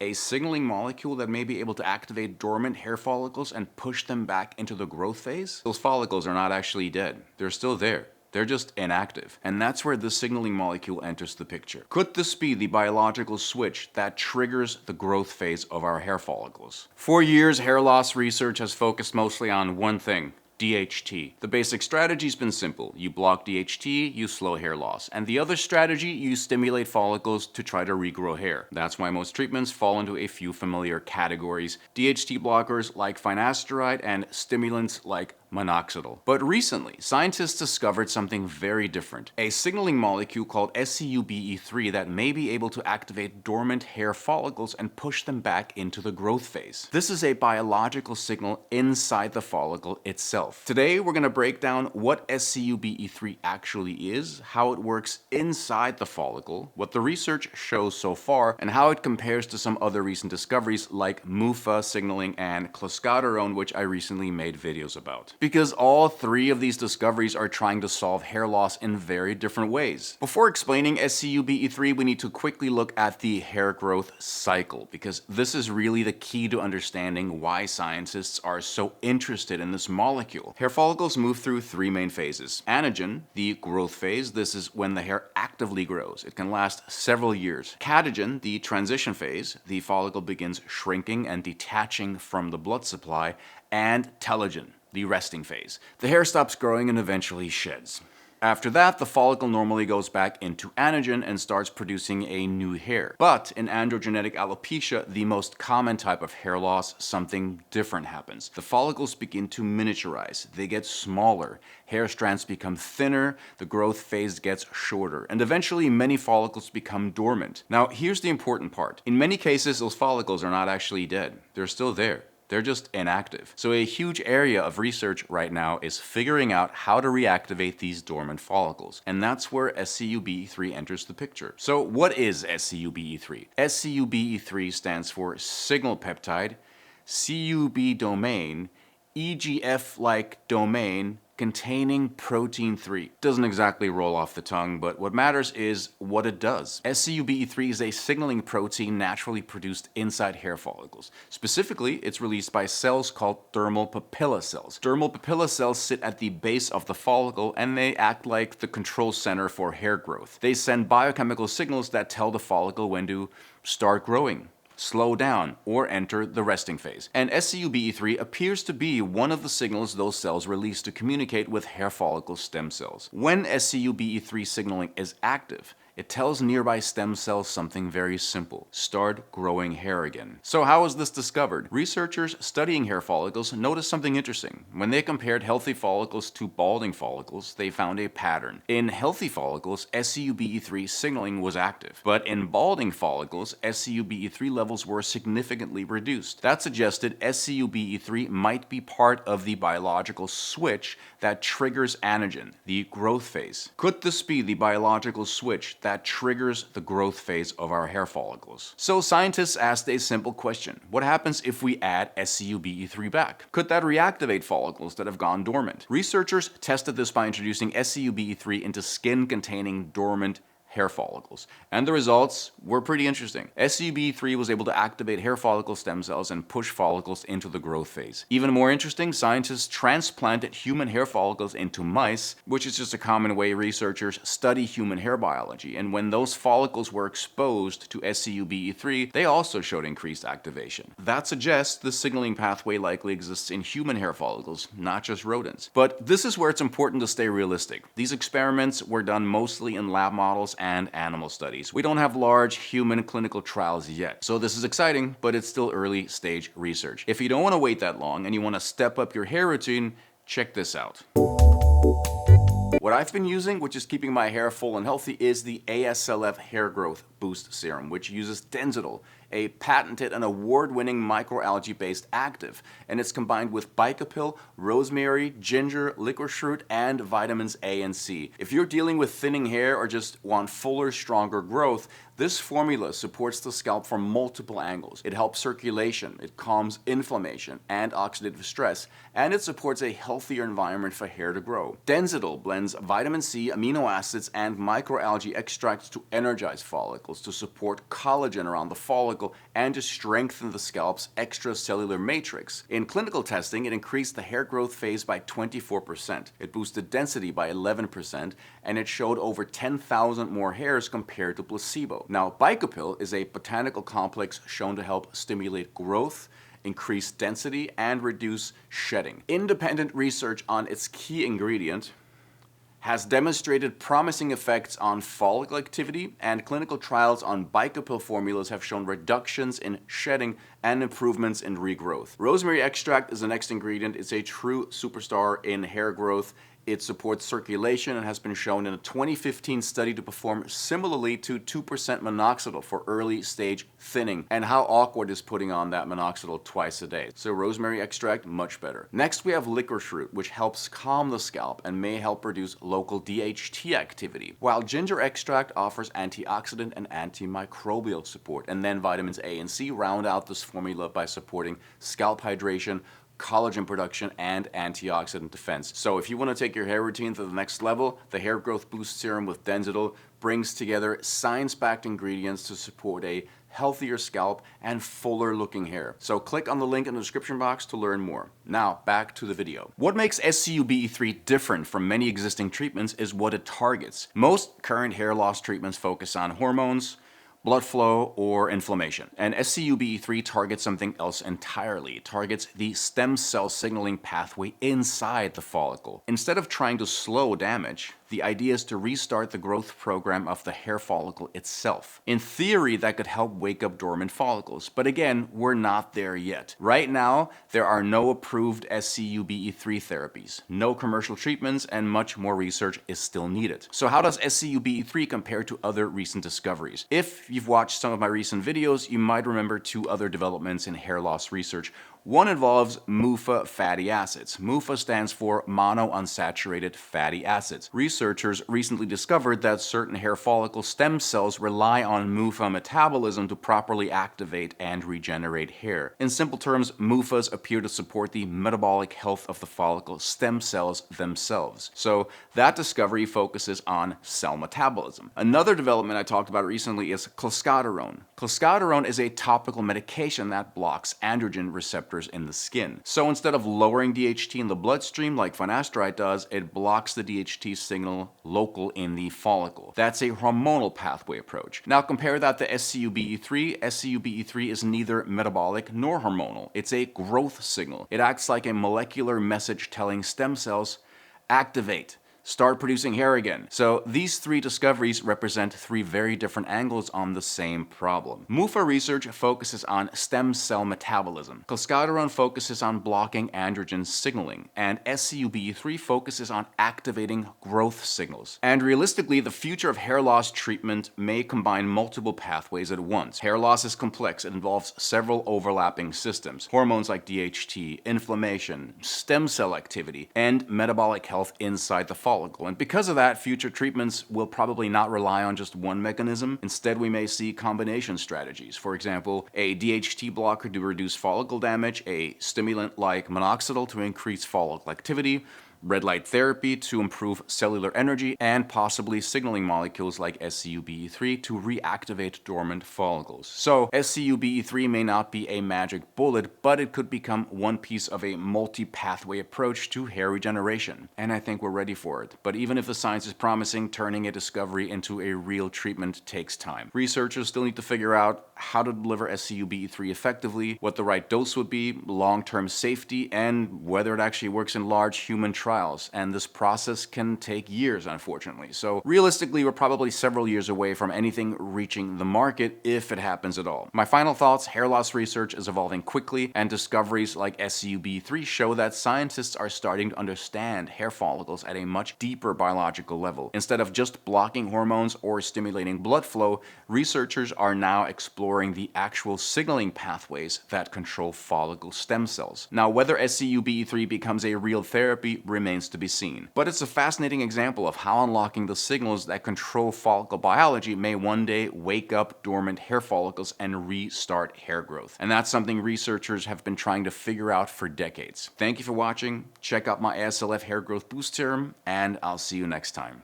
A signaling molecule that may be able to activate dormant hair follicles and push them back into the growth phase? Those follicles are not actually dead. They're still there. They're just inactive. And that's where the signaling molecule enters the picture. Could this be the biological switch that triggers the growth phase of our hair follicles? For years, hair loss research has focused mostly on one thing: DHT. The basic strategy's been simple. You block DHT, you slow hair loss. And the other strategy, you stimulate follicles to try to regrow hair. That's why most treatments fall into a few familiar categories: DHT blockers like finasteride and stimulants like minoxidil. But recently, scientists discovered something very different: a signaling molecule called SEUBE3 that may be able to activate dormant hair follicles and push them back into the growth phase. This is a biological signal inside the follicle itself. Today, we're going to break down what SEUBE3 actually is, how it works inside the follicle, what the research shows so far, and how it compares to some other recent discoveries like MUFA signaling and Clascoterone, which I recently made videos about. Because all three of these discoveries are trying to solve hair loss in very different ways. Before explaining SEUBE3, we need to quickly look at the hair growth cycle, because this is really the key to understanding why scientists are so interested in this molecule. Hair follicles move through three main phases. Anagen, the growth phase. This is when the hair actively grows. It can last several years. Catagen, the transition phase. The follicle begins shrinking and detaching from the blood supply. And telogen, the resting phase. The hair stops growing and eventually sheds. After that, the follicle normally goes back into anagen and starts producing a new hair. But in androgenetic alopecia, the most common type of hair loss, something different happens. The follicles begin to miniaturize. They get smaller. Hair strands become thinner. The growth phase gets shorter. And eventually, many follicles become dormant. Now, here's the important part. In many cases, those follicles are not actually dead. They're still there. They're just inactive. So a huge area of research right now is figuring out how to reactivate these dormant follicles. And that's where SEUBE3 enters the picture. So what is SEUBE3? SEUBE3 stands for signal peptide, CUB domain, EGF-like domain, containing protein 3. Doesn't exactly roll off the tongue, but what matters is what it does. SEUBE3 is a signaling protein naturally produced inside hair follicles. Specifically, it's released by cells called dermal papilla cells. Dermal papilla cells sit at the base of the follicle and they act like the control center for hair growth. They send biochemical signals that tell the follicle when to start growing, slow down, or enter the resting phase. And SEUBE3 appears to be one of the signals those cells release to communicate with hair follicle stem cells. When SEUBE3 signaling is active, it tells nearby stem cells something very simple: start growing hair again. So how was this discovered? Researchers studying hair follicles noticed something interesting. When they compared healthy follicles to balding follicles, they found a pattern. In healthy follicles, SEUBE3 signaling was active, but in balding follicles, SEUBE3 levels were significantly reduced. That suggested SEUBE3 might be part of the biological switch that triggers anagen, the growth phase. Could this be the biological switch that triggers the growth phase of our hair follicles? So scientists asked a simple question: what happens if we add SEUBE3 back? Could that reactivate follicles that have gone dormant? Researchers tested this by introducing SEUBE3 into skin containing dormant hair follicles, and the results were pretty interesting. SEUBE3 was able to activate hair follicle stem cells and push follicles into the growth phase. Even more interesting, scientists transplanted human hair follicles into mice, which is just a common way researchers study human hair biology, and when those follicles were exposed to SEUBE3, they also showed increased activation. That suggests the signaling pathway likely exists in human hair follicles, not just rodents. But this is where it's important to stay realistic. These experiments were done mostly in lab models and animal studies. We don't have large human clinical trials yet. So this is exciting, but it's still early stage research. If you don't want to wait that long and you want to step up your hair routine, check this out. What I've been using, which is keeping my hair full and healthy, is the ASLF Hair Growth Boost Serum, which uses Denzidil, a patented and award-winning microalgae-based active, and it's combined with bicapil, rosemary, ginger, licorice root, and vitamins A and C. If you're dealing with thinning hair or just want fuller, stronger growth, this formula supports the scalp from multiple angles. It helps circulation, it calms inflammation and oxidative stress, and it supports a healthier environment for hair to grow. Denzidil blends vitamin C, amino acids, and microalgae extracts to energize follicles, to support collagen around the follicle, follicle and to strengthen the scalp's extracellular matrix. In clinical testing, it increased the hair growth phase by 24%. It boosted density by 11%, and it showed over 10,000 more hairs compared to placebo. Now, Bicopil is a botanical complex shown to help stimulate growth, increase density, and reduce shedding. Independent research on its key ingredient has demonstrated promising effects on follicle activity, and clinical trials on Bicopil formulas have shown reductions in shedding and improvements in regrowth. Rosemary extract is the next ingredient. It's a true superstar in hair growth. It supports circulation and has been shown in a 2015 study to perform similarly to 2% minoxidil for early stage thinning. And how awkward is putting on that minoxidil twice a day? So rosemary extract, much better. Next we have licorice root, which helps calm the scalp and may help reduce local DHT activity, while ginger extract offers antioxidant and antimicrobial support. And then vitamins A and C round out this formula by supporting scalp hydration, collagen production, and antioxidant defense. So if you want to take your hair routine to the next level, the Hair Growth Boost Serum with Denzidil brings together science-backed ingredients to support a healthier scalp and fuller looking hair. So click on the link in the description box to learn more. Now back to the video. What makes SCUBE3 different from many existing treatments is what it targets. Most current hair loss treatments focus on hormones, blood flow, or inflammation. And SCUBE3 targets something else entirely. It targets the stem cell signaling pathway inside the follicle. Instead of trying to slow damage, the idea is to restart the growth program of the hair follicle itself. In theory, that could help wake up dormant follicles, but again, we're not there yet. Right now, there are no approved SCUBE3 therapies, no commercial treatments, and much more research is still needed. So how does SCUBE3 compare to other recent discoveries? If you've watched some of my recent videos, you might remember two other developments in hair loss research. One involves MUFA fatty acids. MUFA stands for monounsaturated fatty acids. Researchers recently discovered that certain hair follicle stem cells rely on MUFA metabolism to properly activate and regenerate hair. In simple terms, MUFAs appear to support the metabolic health of the follicle stem cells themselves. So that discovery focuses on cell metabolism. Another development I talked about recently is Clascoterone. Clascoterone is a topical medication that blocks androgen receptors in the skin. So instead of lowering DHT in the bloodstream like finasteride does, it blocks the DHT signal local in the follicle. That's a hormonal pathway approach. Now compare that to SCUBE3. SCUBE3 is neither metabolic nor hormonal. It's a growth signal. It acts like a molecular message telling stem cells, activate. Start producing hair again. So these three discoveries represent three very different angles on the same problem. MUFA research focuses on stem cell metabolism. Clascoterone focuses on blocking androgen signaling. And SCUBE3 focuses on activating growth signals. And realistically, the future of hair loss treatment may combine multiple pathways at once. Hair loss is complex. It involves several overlapping systems. Hormones like DHT, inflammation, stem cell activity, and metabolic health inside the follicle. And because of that, future treatments will probably not rely on just one mechanism. Instead, we may see combination strategies. For example, a DHT blocker to reduce follicle damage, a stimulant like minoxidil to increase follicle activity, red light therapy to improve cellular energy, and possibly signaling molecules like SCUBE3 to reactivate dormant follicles. So SCUBE3 may not be a magic bullet, but it could become one piece of a multi-pathway approach to hair regeneration. And I think we're ready for it. But even if the science is promising, turning a discovery into a real treatment takes time. Researchers still need to figure out how to deliver SCUBE3 effectively, what the right dose would be, long-term safety, and whether it actually works in large human trials. And this process can take years, unfortunately. So realistically, we're probably several years away from anything reaching the market, if it happens at all. My final thoughts: hair loss research is evolving quickly, and discoveries like SCUBE3 show that scientists are starting to understand hair follicles at a much deeper biological level. Instead of just blocking hormones or stimulating blood flow, researchers are now exploring the actual signaling pathways that control follicle stem cells. Now, whether SCUBE3 becomes a real therapy remains to be seen. But it's a fascinating example of how unlocking the signals that control follicle biology may one day wake up dormant hair follicles and restart hair growth. And that's something researchers have been trying to figure out for decades. Thank you for watching. Check out my ASLF Hair Growth Boost Serum, and I'll see you next time.